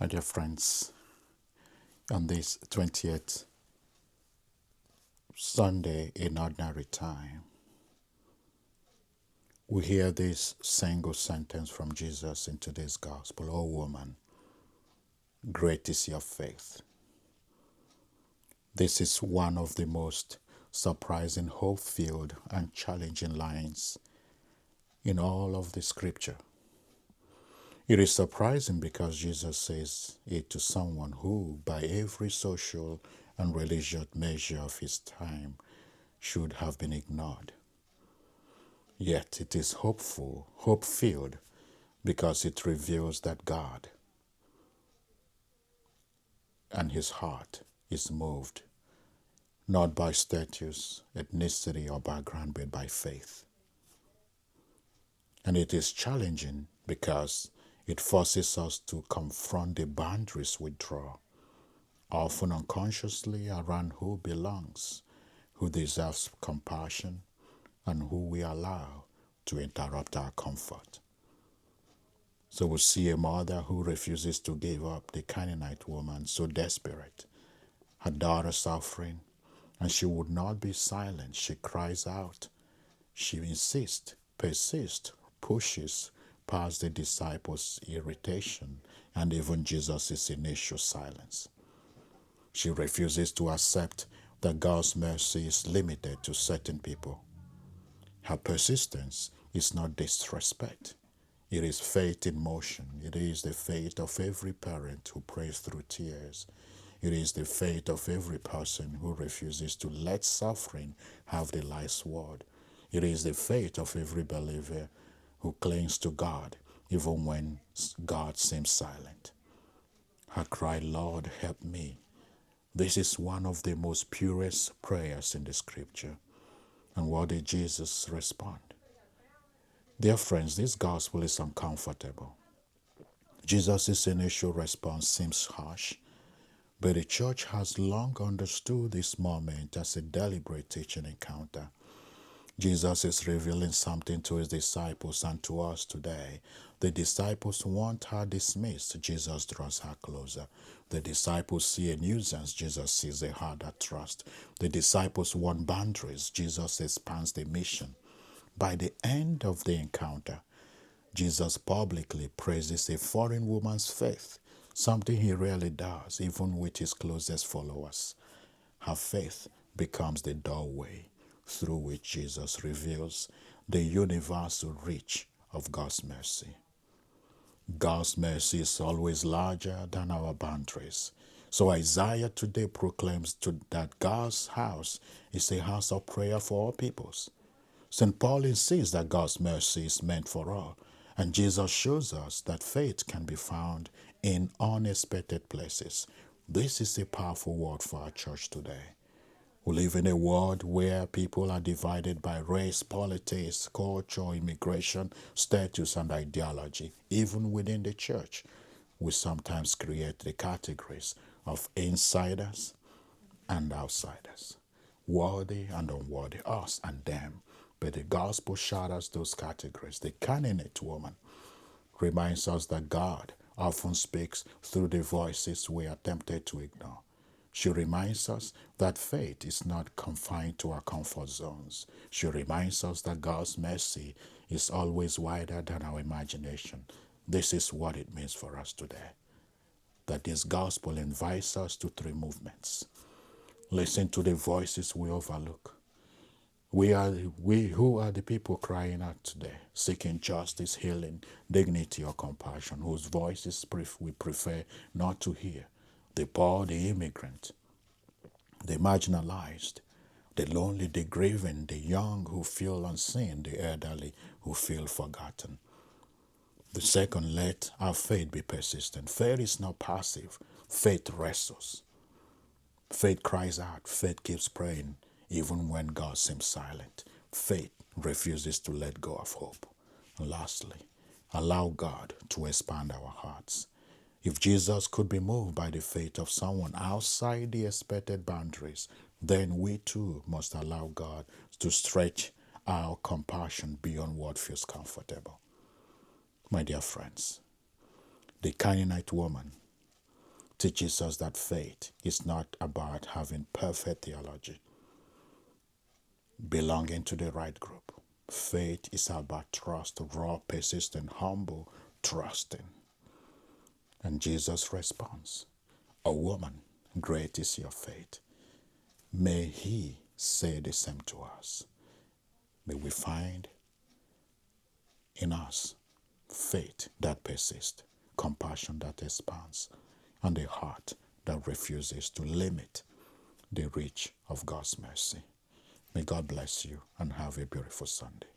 My dear friends, on this 20th Sunday in ordinary time, we hear this single sentence from Jesus in today's gospel. "O woman, great is your faith." This is one of the most surprising, hope-filled, and challenging lines in all of the scripture. It is surprising because Jesus says it to someone who, by every social and religious measure of his time, should have been ignored. Yet it is hopeful, hope-filled, because it reveals that God and his heart is moved not by status, ethnicity, or background, but by faith. And it is challenging because it forces us to confront the boundaries we draw, often unconsciously, around who belongs, who deserves compassion, and who we allow to interrupt our comfort. So we see a mother who refuses to give up, the Canaanite woman, so desperate, her daughter suffering, and she would not be silent. She cries out. She insists, persists, pushes past the disciples' irritation and even Jesus' initial silence. She refuses to accept that God's mercy is limited to certain people. Her persistence is not disrespect. It is faith in motion. It is the faith of every parent who prays through tears. It is the faith of every person who refuses to let suffering have the last word. It is the faith of every believer who clings to God even when God seems silent. Her cry, "Lord, help me." This is one of the most purest prayers in the scripture. And what did Jesus respond? Dear friends, this gospel is uncomfortable. Jesus' initial response seems harsh, but the church has long understood this moment as a deliberate teaching encounter. Jesus is revealing something to his disciples and to us today. The disciples want her dismissed. Jesus draws her closer. The disciples see a nuisance. Jesus sees a heart that trusts. The disciples want boundaries. Jesus expands the mission. By the end of the encounter, Jesus publicly praises a foreign woman's faith, something he rarely does, even with his closest followers. Her faith becomes the doorway through which Jesus reveals the universal reach of God's mercy. God's mercy is always larger than our boundaries. So Isaiah today proclaims that God's house is a house of prayer for all peoples. St. Paul insists that God's mercy is meant for all, and Jesus shows us that faith can be found in unexpected places. This is a powerful word for our church today. We live in a world where people are divided by race, politics, culture, immigration, status, and ideology. Even within the church, we sometimes create the categories of insiders and outsiders, worthy and unworthy, us and them. But the gospel shatters those categories. The Canaanite woman reminds us that God often speaks through the voices we are tempted to ignore. She reminds us that faith is not confined to our comfort zones. She reminds us that God's mercy is always wider than our imagination. This is what it means for us today. That this gospel invites us to three movements. Listen to the voices we overlook. We who are the people crying out today, seeking justice, healing, dignity, or compassion, whose voices we prefer not to hear. The poor, the immigrant, the marginalized, the lonely, the grieving, the young who feel unseen, the elderly who feel forgotten. The second, let our faith be persistent. Faith is not passive. Faith wrestles. Faith cries out. Faith keeps praying even when God seems silent. Faith refuses to let go of hope. And lastly, allow God to expand our hearts. If Jesus could be moved by the faith of someone outside the expected boundaries, then we too must allow God to stretch our compassion beyond what feels comfortable. My dear friends, the Canaanite woman teaches us that faith is not about having perfect theology, belonging to the right group. Faith is about trust, raw, persistent, humble, trusting. And Jesus responds, "O woman, great is your faith." May He say the same to us. May we find in us faith that persists, compassion that expands, and a heart that refuses to limit the reach of God's mercy. May God bless you and have a beautiful Sunday.